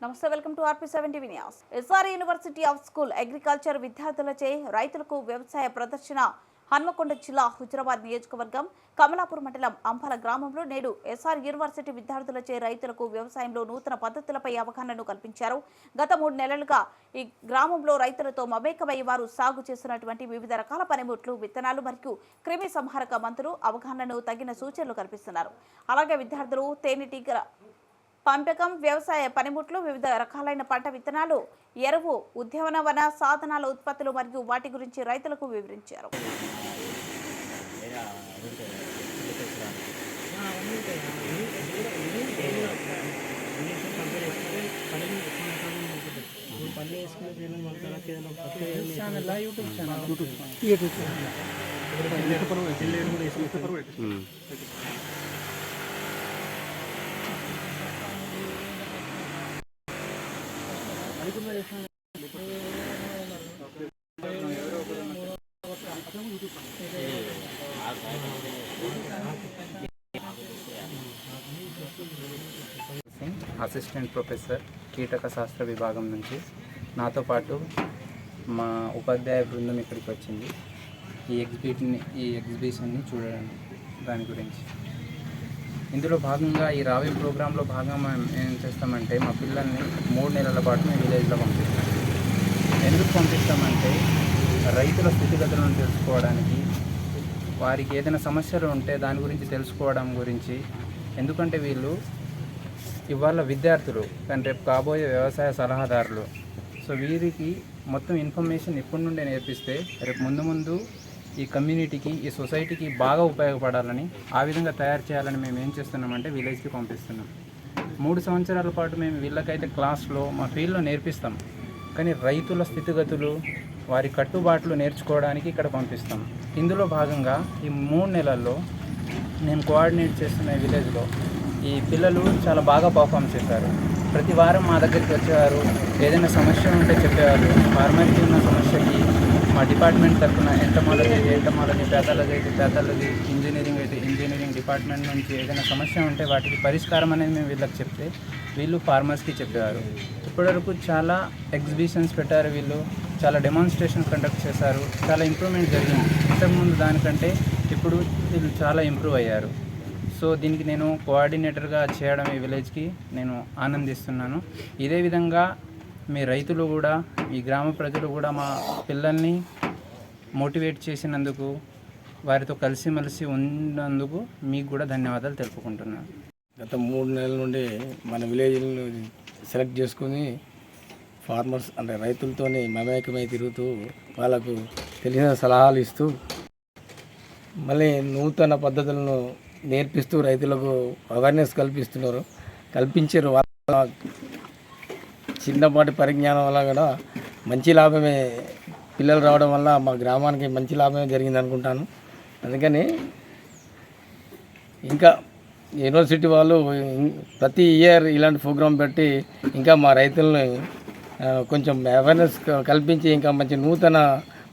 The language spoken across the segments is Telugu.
నమస్తే, welcome to RP7 TV news. SR university of school agriculture విద్యార్థులచే రైతులకు వ్యవసాయ ప్రదర్శన. హన్మకొండ జిల్లా హుజరాబాద్ నియోజకవర్గం కమలాపూర్ మండలం అంపాల గ్రామంలో నేడు ఎస్ఆర్ యూనివర్సిటీ విద్యార్థులచే రైతులకు వ్యవసాయంలో నూతన పద్ధతులపై అవగాహనను కల్పించారు. గత 3 నెలలుగా ఈ గ్రామంలో రైతులతో మమేకమై వారు సాగు చేస్తున్నటువంటి వివిధ రకాల పనిముట్లు, విత్తనాలు మరియు క్రిమి సంహారక మందులు అవగాహనను తగిన సూచనలు కల్పిస్తున్నారు. అలాగే విద్యార్థులు తేనెటీగల పంపకం, వ్యవసాయ పనిముట్లు, వివిధ రకాలైన పంట విత్తనాలు, ఎరువు, ఉద్యానవన సాధనాల ఉత్పత్తులు మరియు వాటి గురించి రైతులకు వివరించారు. అసిస్టెంట్ ప్రొఫెసర్ కీటక శాస్త్ర విభాగం నుంచి నాతో పాటు మా ఉపాధ్యాయ బృందం ఇక్కడికి వచ్చింది ఈ ఎగ్జిబిషన్ని చూడడానికి. దాని గురించి ఇందులో భాగంగా ఈ రావి ప్రోగ్రాంలో భాగంగా మేము ఏం చేస్తామంటే మా పిల్లల్ని 3 నెలల పాటు మేము విలేజ్లో పంపిస్తాం. ఎందుకు పంపిస్తామంటే రైతుల స్థితిగతులను తెలుసుకోవడానికి, వారికి ఏదైనా సమస్యలు ఉంటే దాని గురించి తెలుసుకోవడం గురించి. ఎందుకంటే వీళ్ళు ఇవాళ విద్యార్థులు కానీ రేపు కాబోయే వ్యవసాయ సలహాదారులు. సో వీరికి మొత్తం ఇన్ఫర్మేషన్ ఇప్పటి నుండే నేర్పిస్తే రేపు ముందు ఈ కమ్యూనిటీకి, ఈ సొసైటీకి బాగా ఉపయోగపడాలని, ఆ విధంగా తయారు చేయాలని మేము ఏం చేస్తున్నామంటే విలేజ్కి పంపిస్తున్నాం. 3 సంవత్సరాల పాటు మేము వీళ్ళకైతే క్లాస్లో మా ఫీల్డ్లో నేర్పిస్తాం, కానీ రైతుల స్థితిగతులు, వారి కట్టుబాట్లు నేర్చుకోవడానికి ఇక్కడ పంపిస్తాం. ఇందులో భాగంగా ఈ 3 నెలల్లో నేను కోఆర్డినేట్ చేస్తున్న విలేజ్లో ఈ పిల్లలు చాలా బాగా పర్ఫామ్ చేశారు. ప్రతి వారం మా దగ్గరికి వచ్చేవారు, ఏదైనా సమస్య ఉంటే చెప్పేవారు. ఫార్మర్కి ఉన్న సమస్యకి మా డిపార్ట్మెంట్ తరఫున ఎంటమాలజీ, ప్యాథాలజీ, ఇంజనీరింగ్ డిపార్ట్మెంట్ నుంచి ఏదైనా సమస్య ఉంటే వాటికి పరిష్కారం అనేది మేము వీళ్ళకి చెప్తే వీళ్ళు ఫార్మర్స్కి చెప్పేవారు. ఇప్పటివరకు చాలా ఎగ్జిబిషన్స్ పెట్టారు, వీళ్ళు చాలా డెమాన్స్ట్రేషన్ కండక్ట్ చేశారు. చాలా ఇంప్రూవ్మెంట్ జరిగింది. ఇంతకుముందు దానికంటే ఇప్పుడు వీళ్ళు చాలా ఇంప్రూవ్ అయ్యారు. సో దీనికి నేను కోఆర్డినేటర్గా చేయడం ఈ విలేజ్కి నేను ఆనందిస్తున్నాను. ఇదే విధంగా మీ రైతులు కూడా, ఈ గ్రామ ప్రజలు కూడా మా పిల్లల్ని మోటివేట్ చేసినందుకు, వారితో కలిసిమెలిసి ఉన్నందుకు మీకు కూడా ధన్యవాదాలు తెలుపుకుంటున్నాను. గత 3 నెలల నుండి మన విలేజ్ని సెలెక్ట్ చేసుకుని ఫార్మర్స్ అంటే రైతులతో మమేకమై తిరుగుతూ వాళ్ళకు తెలిసిన సలహాలు ఇస్తూ మళ్ళీ నూతన పద్ధతులను నేర్పిస్తూ రైతులకు అవేర్నెస్ కల్పించారు. వాళ్ళ చిన్నపాటి పరిజ్ఞానం వల్ల కూడా మంచి లాభమే, పిల్లలు రావడం వల్ల మా గ్రామానికి మంచి లాభమే జరిగింది అనుకుంటాను. అందుకని ఇంకా యూనివర్సిటీ వాళ్ళు ప్రతి ఇయర్ ఇలాంటి ప్రోగ్రాం పెట్టి ఇంకా మా రైతులని కొంచెం అవేర్నెస్ కల్పించి ఇంకా మంచి నూతన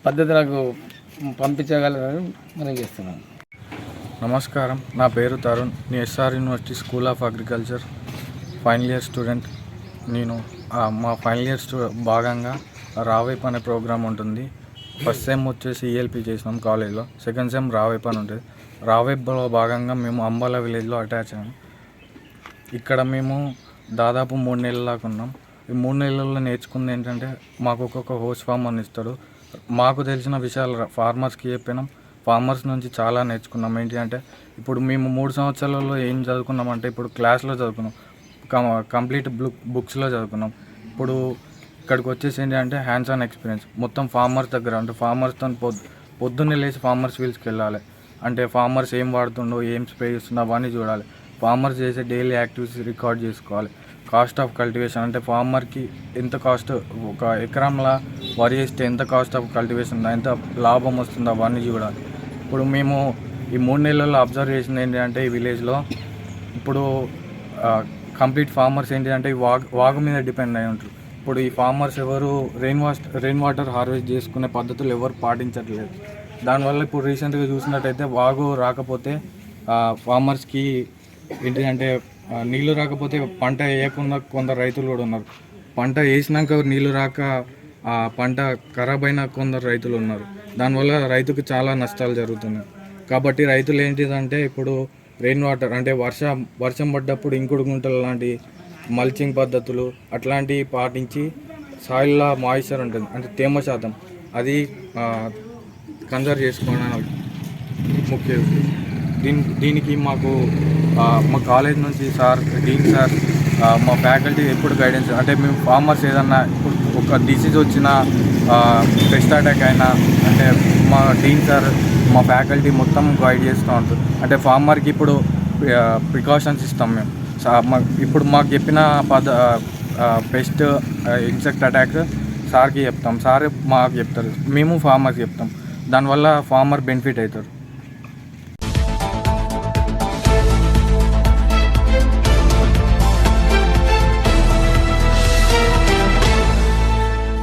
పద్ధతులకు పంపించగలరని మనం చేస్తున్నాం. నమస్కారం, నా పేరు తరుణ్. నేను SR university school of agriculture final year student. నేను మా ఫైనల్ ఇయర్ భాగంగా రావేప్ అనే ప్రోగ్రామ్ ఉంటుంది. ఫస్ట్ సెమ్ వచ్చేసి ELP చేసినాం కాలేజ్లో, సెకండ్ సెమ్ రావేప్ అని ఉంటుంది. రావేప్లో భాగంగా మేము అంబాల విలేజ్లో అటాచ్ అయ్యాము. ఇక్కడ మేము దాదాపు 3 నెలల దాకా ఉన్నాం. ఈ 3 నెలల్లో నేర్చుకుంది ఏంటంటే మాకు ఒక్కొక్క హోస్ట్ ఫామ్ అని ఇస్తాడు. మాకు తెలిసిన విషయాలు ఫార్మర్స్కి చెప్పినాం. ఫార్మర్స్ నుంచి చాలా నేర్చుకున్నాం. ఏంటి అంటే ఇప్పుడు మేము 3 సంవత్సరాలలో ఏం చదువుకున్నామంటే ఇప్పుడు క్లాస్లో చదువుకున్నాం, కంప్లీట్ బుక్స్లో చదువుకున్నాం. ఇప్పుడు ఇక్కడికి వచ్చేసి ఏంటి అంటే హ్యాండ్స్ ఆన్ ఎక్స్పీరియన్స్ మొత్తం ఫార్మర్స్ దగ్గర. అంటే ఫార్మర్స్తో పొద్దున్నే లేచి ఫార్మర్స్ ఫీల్డ్స్కి వెళ్ళాలి. అంటే ఫార్మర్స్ ఏం వాడుతుండో, ఏం స్ప్రే చేస్తుండో అవన్నీ చూడాలి. ఫార్మర్స్ చేసే డైలీ యాక్టివిటీస్ రికార్డ్ చేసుకోవాలి. కాస్ట్ ఆఫ్ కల్టివేషన్ అంటే ఫార్మర్కి ఎంత కాస్ట్, ఒక ఎకరంలా వరి వేస్తే ఎంత కాస్ట్ ఆఫ్ కల్టివేషన్, ఎంత లాభం వస్తుందో అవన్నీ చూడాలి. ఇప్పుడు మేము ఈ 3 నెలల్లో అబ్జర్వ్ చేసింది ఏంటంటే ఈ విలేజ్లో ఇప్పుడు కంప్లీట్ ఫార్మర్స్ ఏంటంటే వాగు మీద డిపెండ్ అయి ఉంటారు. ఇప్పుడు ఈ ఫార్మర్స్ ఎవరు రెయిన్ వాటర్ హార్వెస్ట్ చేసుకునే పద్ధతులు ఎవరు పాటించట్లేదు. దానివల్ల ఇప్పుడు రీసెంట్గా చూసినట్టయితే వాగు రాకపోతే ఫార్మర్స్కి ఏంటంటే నీళ్లు రాకపోతే పంట వేయకుండా కొందరు రైతులు కూడా ఉన్నారు. పంట వేసినాక నీళ్లు రాక ఆ పంట ఖరాబ్ అయిన కొందరు రైతులు ఉన్నారు. దానివల్ల రైతుకు చాలా నష్టాలు జరుగుతున్నాయి. కాబట్టి రైతులు ఏంటిదంటే ఇప్పుడు రెయిన్ వాటర్ అంటే వర్షం పడ్డప్పుడు ఇంకుడు గుంటలు లాంటి మల్చింగ్ పద్ధతులు అట్లాంటివి పాటించి సాయిల్లో మాయిశ్చర్ ఉంటుంది అంటే తేమ శాతం అది కన్జర్వ్ చేసుకోవడానికి ముఖ్య దీనికి మాకు మా కాలేజ్ నుంచి డీన్ సార్ మా ఫ్యాకల్టీ ఎప్పుడు గైడెన్స్ అంటే మేము ఫార్మర్స్ ఏదన్నా ఇప్పుడు ఒక డిసీజ్ వచ్చినా పెస్ట్ అటాక్ అయినా అంటే మా డీన్ సార్ మా ఫ్యాకల్టీ మొత్తం గైడ్ చేస్తూ ఉంటుంది. అంటే ఫార్మర్కి ఇప్పుడు ప్రికాషన్స్ ఇస్తాం మేము. ఇప్పుడు మాకు చెప్పిన పెస్ట్ ఇన్సెక్ట్ అటాక్ సార్కి చెప్తాం, సార్ మాకు చెప్తారు, మేము ఫార్మర్కి చెప్తాం. దానివల్ల ఫార్మర్ బెనిఫిట్ అవుతారు.